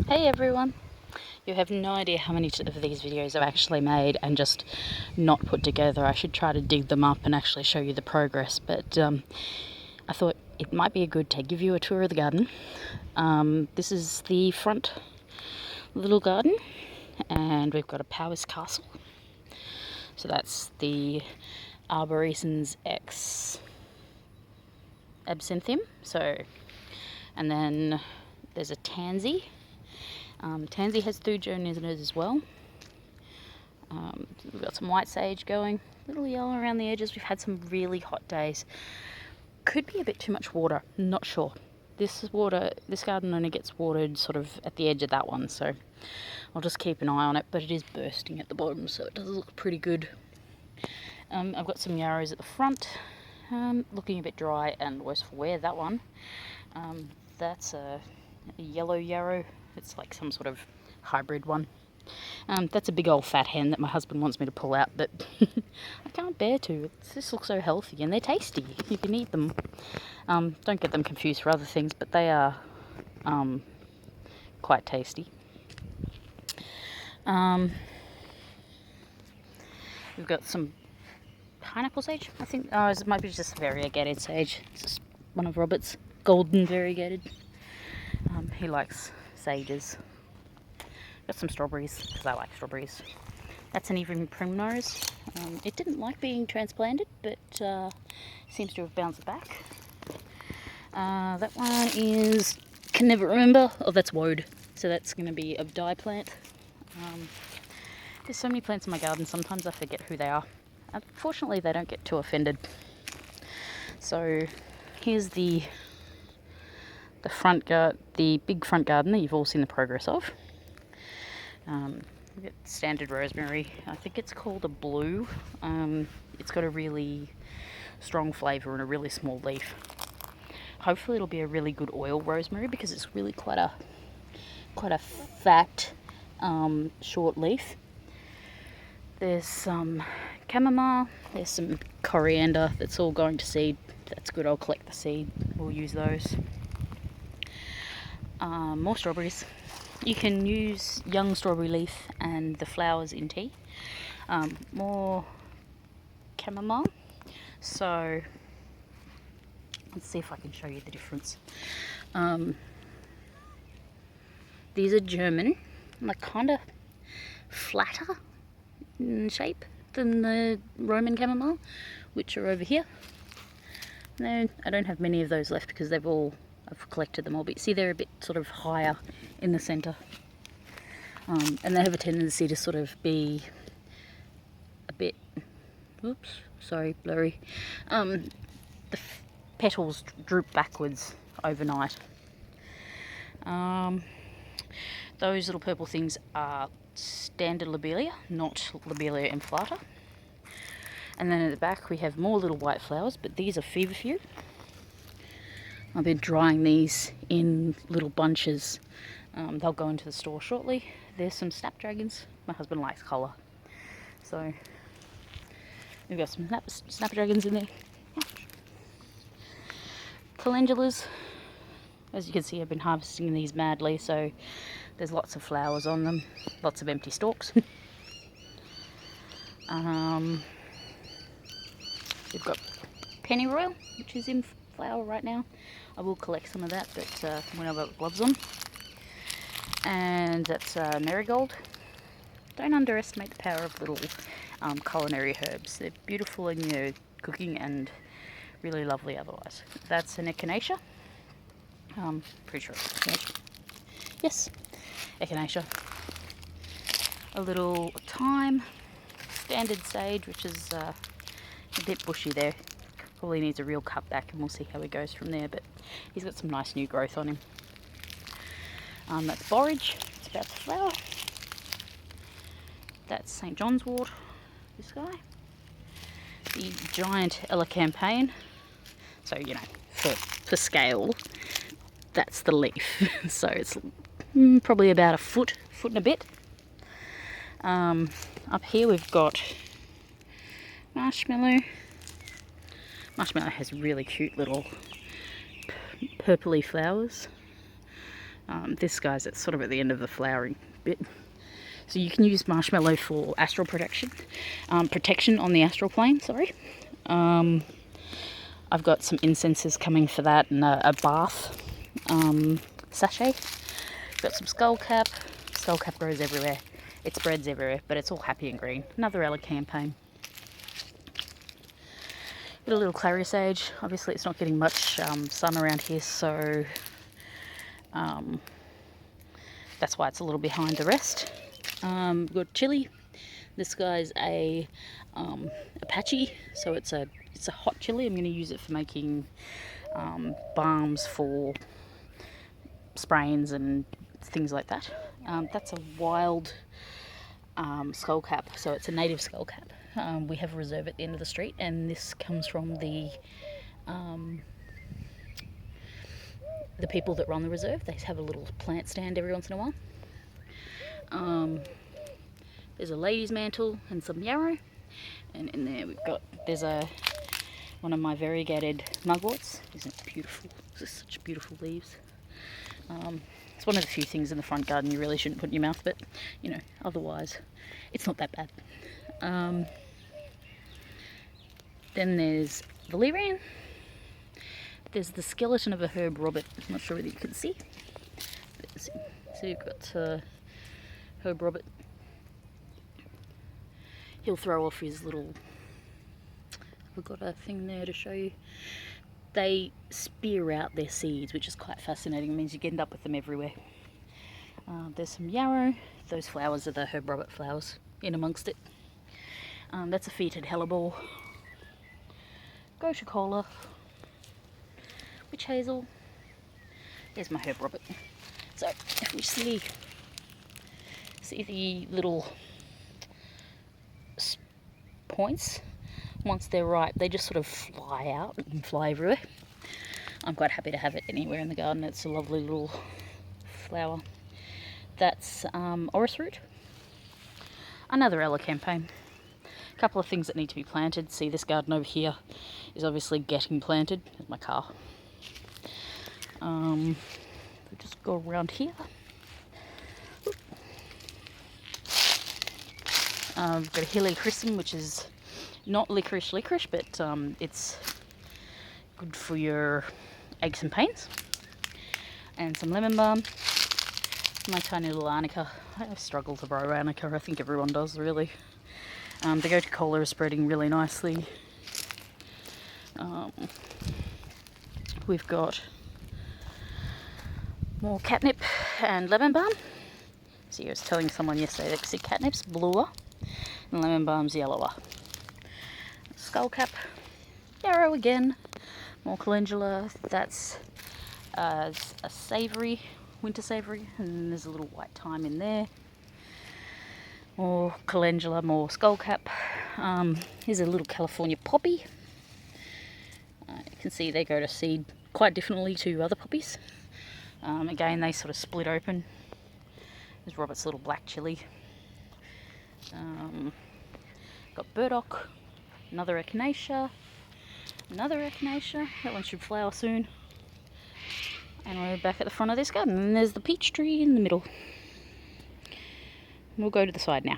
Hey everyone! You have no idea how many of these videos I've actually made and just not put together. I should try to dig them up and actually show you the progress, but I thought it might be good to give you a tour of the garden. This is the front little garden, and we've got a Powers Castle. So that's the Arborescens X Absinthium. And then there's a Tansy. Tansy has thuja in it as well. We've got some white sage going, a little yellow around the edges. We've had some really hot days. Could be a bit too much water, not sure. This garden only gets watered sort of at the edge of that one, so I'll just keep an eye on it, but it is bursting at the bottom, so it does look pretty good. I've got some yarrows at the front, looking a bit dry and worse for wear, that one. That's a yellow yarrow. It's like some sort of hybrid one. That's a big old fat hen that my husband wants me to pull out, but I can't bear to. It just looks so healthy, and they're tasty. You can eat them. Don't get them confused for other things, but they are quite tasty. We've got some pineapple sage, I think. Oh, it might be just variegated sage. It's just one of Robert's golden variegated. He likes sages. Got some strawberries, because I like strawberries. That's an evening primrose. It didn't like being transplanted, but seems to have bounced back. That one is, can never remember. Oh, that's woad. So that's going to be a dye plant. There's so many plants in my garden, sometimes I forget who they are. Unfortunately, they don't get too offended. So here's the big front garden that you've all seen the progress of. We've got standard rosemary. I think it's called a blue. It's got a really strong flavour and a really small leaf. Hopefully it'll be a really good oil rosemary, because it's really quite a fat, short leaf. There's some chamomile. There's some coriander that's all going to seed. That's good. I'll collect the seed. We'll use those. More strawberries. You can use young strawberry leaf and the flowers in tea. More chamomile. So let's see if I can show you the difference. These are German, like kind of flatter in shape than the Roman chamomile, which are over here. No, I don't have many of those left because I've collected them all, but see they're a bit sort of higher in the centre. And they have a tendency to sort of be a bit, oops, sorry, blurry. The petals droop backwards overnight. Those little purple things are standard lobelia, not lobelia inflata. And then at the back we have more little white flowers, but these are feverfew. I've been drying these in little bunches. They'll go into the store shortly. There's some snapdragons. My husband likes colour, so we've got some snapdragons in there. Calendulas. As you can see, I've been harvesting these madly, so there's lots of flowers on them, lots of empty stalks. We've got pennyroyal, which is in flower right now. I will collect some of that, but when I've got gloves on. And that's marigold. Don't underestimate the power of little culinary herbs. They're beautiful in your cooking and really lovely otherwise. That's an echinacea. Pretty sure it's echinacea. Yes, echinacea. A little thyme. Standard sage, which is a bit bushy there. Probably needs a real cut back, and we'll see how he goes from there, but he's got some nice new growth on him. That's borage. It's about to flower. That's St. John's wort, this guy. The giant elecampane. So, you know, for scale, that's the leaf. So it's probably about a foot and a bit. Up here we've got marshmallow. Marshmallow has really cute little purpley flowers. This guy's at sort of at the end of the flowering bit. So you can use marshmallow for astral protection, protection on the astral plane, sorry. I've got some incenses coming for that and a bath sachet. Got some skullcap. Skullcap grows everywhere. It spreads everywhere, but it's all happy and green. Another Ella campaign. Got a little clary sage. Obviously it's not getting much sun around here, so that's why it's a little behind the rest. We've got chili. This guy's a Apache, so it's a hot chili. I'm going to use it for making balms for sprains and things like that. That's a wild skullcap, so it's a native skullcap. We have a reserve at the end of the street, and this comes from the people that run the reserve. They have a little plant stand every once in a while. There's a lady's mantle and some yarrow, and in there there's one of my variegated mugworts. Isn't it beautiful? This is such beautiful leaves. It's one of the few things in the front garden you really shouldn't put in your mouth, but you know, otherwise it's not that bad. Then there's valerian. There's the skeleton of a Herb Robert. I'm not sure whether you can see. So you've got Herb Robert. He'll throw off his little... We've got a thing there to show you. They spear out their seeds, which is quite fascinating. It means you end up with them everywhere. There's some yarrow. Those flowers are the Herb Robert flowers in amongst it. That's a fetid hellebore. Gosha cola. Witch hazel. There's my Herb Robert. So if we see the little points, once they're ripe, they just sort of fly out and fly everywhere. I'm quite happy to have it anywhere in the garden. It's a lovely little flower. That's orris root. Another Ella campaign. A couple of things that need to be planted. See, this garden over here is obviously getting planted. There's my car. We'll just go around here. We've got a helichrysum, which is not licorice, but it's good for your aches and pains. And some lemon balm. My tiny little arnica. I struggle to grow arnica. I think everyone does, really. The gotu kola is spreading really nicely. We've got more catnip and lemon balm. See, I was telling someone yesterday that catnip's bluer and lemon balm's yellower. Skullcap, yarrow again, more calendula. That's a savoury, winter savoury, and there's a little white thyme in there. More calendula, more skullcap. Here's a little California poppy. You can see they go to seed quite differently to other poppies. Again, they sort of split open. There's Robert's little black chili. Got burdock, another echinacea, that one should flower soon. And we're back at the front of this garden, and there's the peach tree in the middle. We'll go to the side now.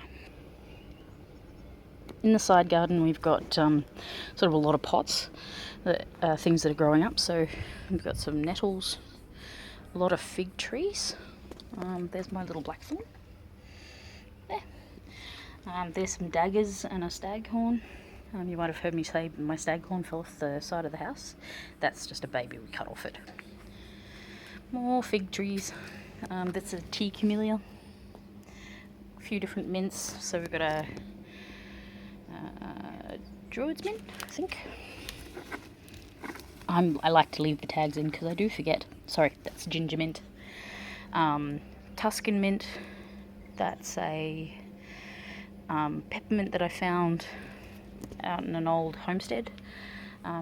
In the side garden we've got sort of a lot of pots, things that are growing up. So we've got some nettles, a lot of fig trees. There's my little blackthorn. There. There's some daggers and a staghorn. You might have heard me say my staghorn fell off the side of the house. That's just a baby, we cut off it. More fig trees. That's a tea camellia. A few different mints. So we've got a Druid's mint, I think. I like to leave the tags in because I do forget. Sorry, that's ginger mint. Tuscan mint. That's a peppermint that I found out in an old homestead.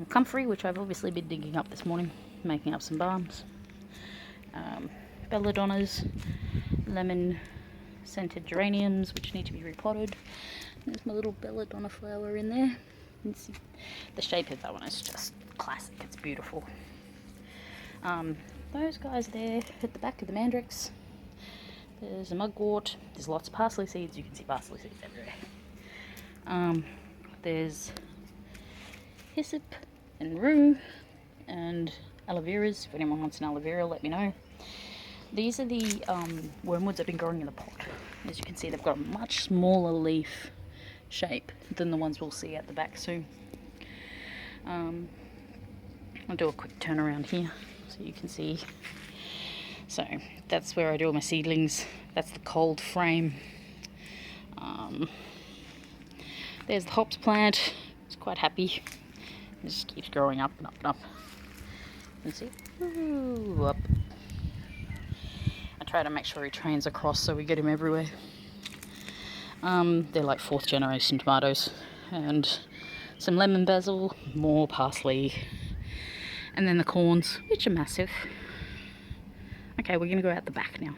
Comfrey, which I've obviously been digging up this morning, making up some balms. Belladonnas, lemon scented geraniums, which need to be repotted. There's my little belladonna flower in there. The shape of that one is just classic. It's beautiful. those guys there at the back of the mandrakes. There's a mugwort. There's lots of parsley seeds. You can see parsley seeds everywhere. There's hyssop and rue and aloe veras. If anyone wants an aloe vera, let me know. These are the wormwoods I've been growing in the pot. As you can see, they've got a much smaller leaf shape than the ones we'll see at the back soon. I'll do a quick turn around here so you can see. So that's where I do all my seedlings. That's the cold frame. There's the hops plant. It's quite happy. It just keeps growing up and up and up. You can see. Ooh, up. I try to make sure he trains across so we get him everywhere. They're like 4th generation tomatoes. And some lemon basil, more parsley, and then the corns, which are massive. Okay, we're going to go out the back now.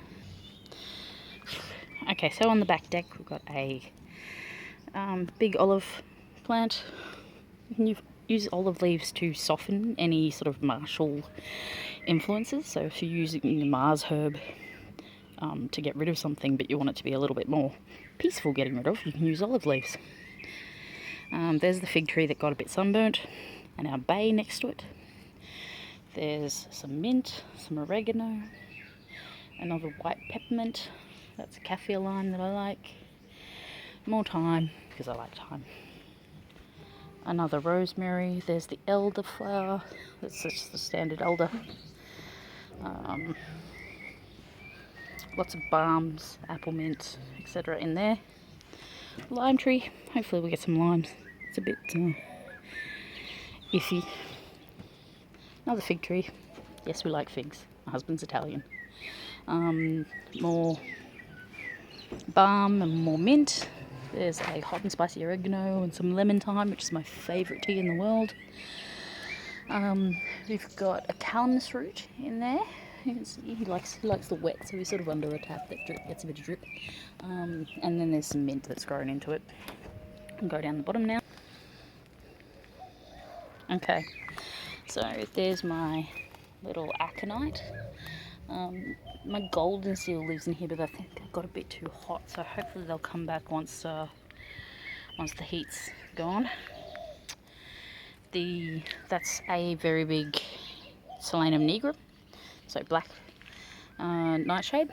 Okay, so on the back deck we've got a big olive plant. You can use olive leaves to soften any sort of martial influences. So if you're using the Mars herb to get rid of something but you want it to be a little bit more peaceful getting rid of, you can use olive leaves. There's the fig tree that got a bit sunburnt, and our bay next to it. There's some mint, some oregano, another white peppermint. That's a kaffir lime that I like. More thyme, because I like thyme. Another rosemary. There's the elderflower. That's just the standard elder. Lots of balms, apple mint, etc. in there. Lime tree. Hopefully we get some limes. It's a bit iffy. Another fig tree. Yes, we like figs. My husband's Italian. More balm and more mint. There's a hot and spicy oregano and some lemon thyme, which is my favourite tea in the world. We've got a calamus root in there. You can see he likes the wet, so he's sort of under a tap that gets a bit of drip. And then there's some mint that's grown into it. I'll go down the bottom now. Okay, so there's my little aconite. My golden seal lives in here, but I think it got a bit too hot, so hopefully they'll come back once the heat's gone. That's a very big Solanum nigrum, so black nightshade.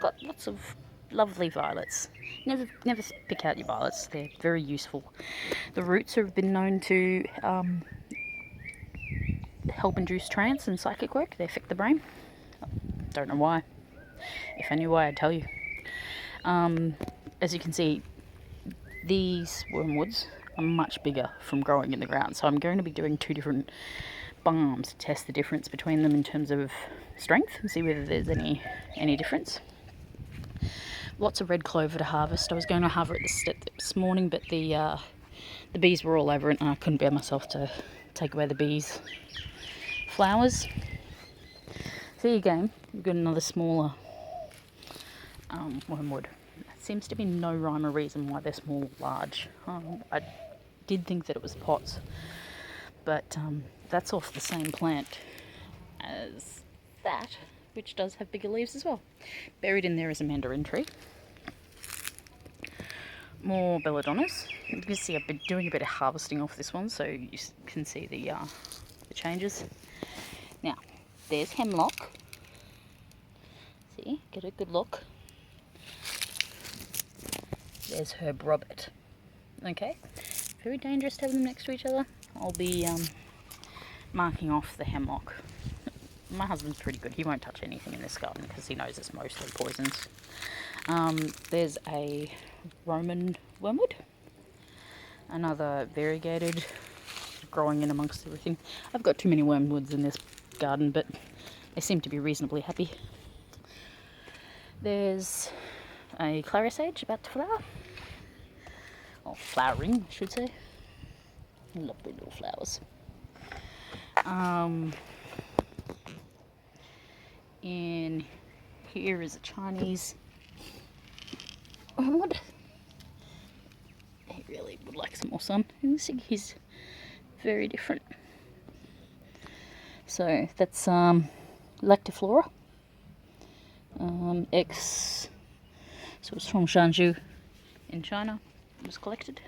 Got lots of lovely violets. Never pick out your violets, they're very useful. The roots have been known to help induce trance and psychic work. They affect the brain. Don't know why. If I knew why, I'd tell you. As you can see, these wormwoods are much bigger from growing in the ground, so I'm going to be doing 2 different balms to test the difference between them in terms of strength and see whether there's any difference. Lots of red clover to harvest. I was going to harvest it this morning, but the bees were all over it and I couldn't bear myself to take away the bees' flowers. So here you go. We've got another smaller wormwood. There seems to be no rhyme or reason why they're small or large. I did think that it was pots, but that's off the same plant as that, which does have bigger leaves as well. Buried in there is a mandarin tree. More belladonnas. You can see I've been doing a bit of harvesting off this one, so you can see the changes. Now, there's hemlock. See, get a good look. There's herb Robert. Okay, very dangerous to have them next to each other. I'll be marking off the hemlock. My husband's pretty good. He won't touch anything in this garden because he knows it's mostly poisons. There's a Roman wormwood. Another variegated, growing in amongst everything. I've got too many wormwoods in this garden, but they seem to be reasonably happy. There's a clary sage about to flower. Or flowering, I should say. Lovely little flowers. In here is a Chinese wormwood. He really would like some more sun. And you see he's very different. So that's Lactiflora. So it's from Shanzhou in China. It was collected,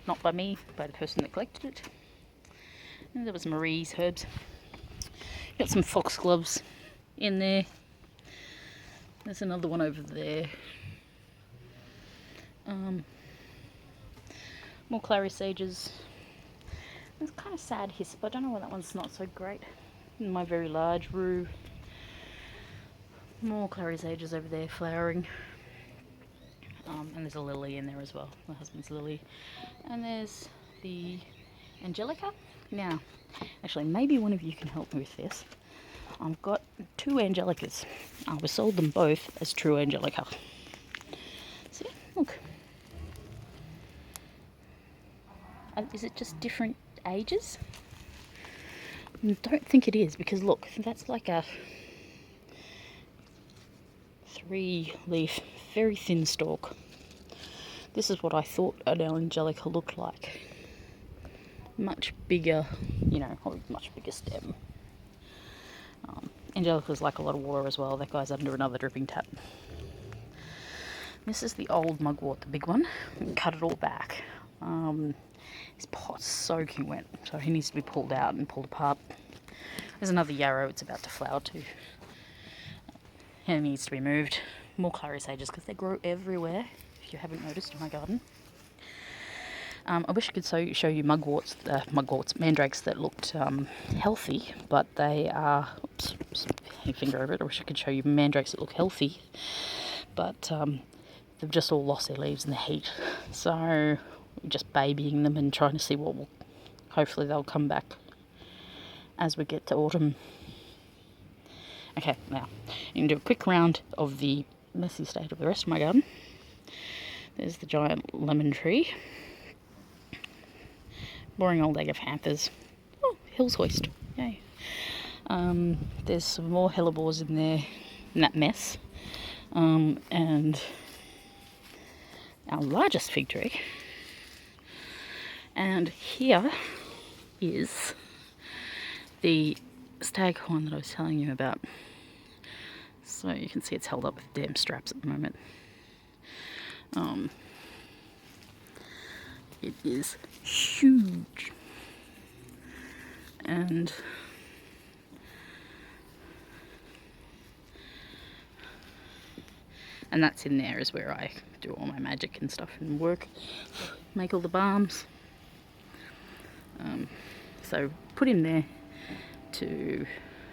not by me, by the person that collected it. And there was Marie's herbs. Got some foxgloves in there. There's another one over there. More clary sages. It's kind of sad hyssop. I don't know why that one's not so great. My very large rue. More clary sages over there flowering. And there's a lily in there as well, my husband's lily. And there's the Angelica. Now, actually, maybe one of you can help me with this. I've got 2 Angelicas. I was sold them both as true Angelica. See, look. Is it just different ages? I don't think it is, because look, that's like a 3-leaf, very thin stalk. This is what I thought an Angelica looked like. Much bigger, much bigger stem. Angelica's like a lot of water as well. That guy's under another dripping tap. This is the old mugwort, the big one. Cut it all back. His pot's soaking wet, so he needs to be pulled out and pulled apart. There's another yarrow, it's about to flower too. It needs to be moved. More clary sages, because they grow everywhere, if you haven't noticed in my garden. I wish I could show you mandrakes that looked healthy, but they are, finger over it. I wish I could show you mandrakes that look healthy, but they've just all lost their leaves in the heat. So we're just babying them and trying to see what will, hopefully they'll come back as we get to autumn. Okay, now you can do a quick round of the messy state of the rest of my garden. There's the giant lemon tree. Boring old agapanthus. Oh, Hill's hoist. Yay. There's some more hellebores in there, in that mess. And our largest fig tree. And here is the staghorn that I was telling you about. So you can see it's held up with damn straps at the moment. It is huge. And that's in there is where I do all my magic and stuff and work, make all the balms. So put him there to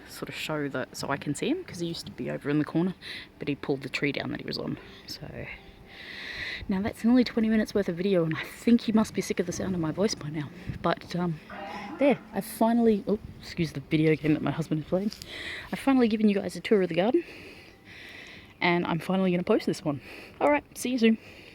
sort of show that, so I can see him, because he used to be over in the corner, but he pulled the tree down that he was on. So now that's nearly 20 minutes worth of video, and I think he must be sick of the sound of my voice by now. But there, I've finally, oh, excuse the video game that my husband is playing. I've finally given you guys a tour of the garden, and I'm finally going to post this one. Alright, see you soon.